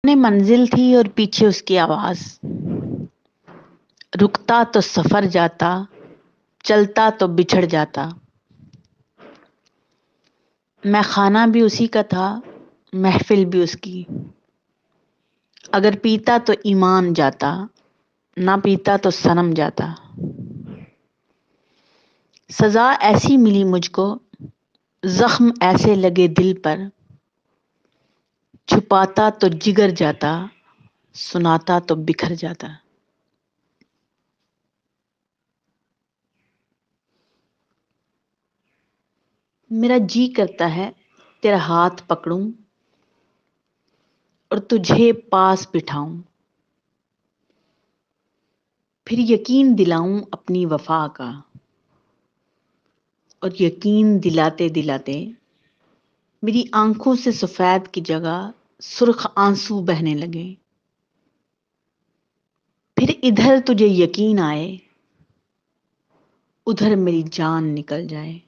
نے منزل تھی اور پیچھے اس کی آواز، رکتا تو سفر جاتا، چلتا تو بچھڑ جاتا۔ میں کھانا بھی اسی کا تھا، محفل بھی اس کی۔ اگر پیتا تو ایمان جاتا، نہ پیتا تو صنم جاتا۔ سزا ایسی ملی مجھ کو، زخم ایسے لگے دل پر، چھپاتا تو جگر جاتا، سناتا تو بکھر جاتا۔ میرا جی کرتا ہے تیرا ہاتھ پکڑوں اور تجھے پاس بٹھاؤں، پھر یقین دلاؤں اپنی وفا کا، اور یقین دلاتے دلاتے میری آنکھوں سے سفید کی جگہ سرخ آنسو بہنے لگے۔ پھر ادھر تجھے یقین آئے، ادھر میری جان نکل جائے۔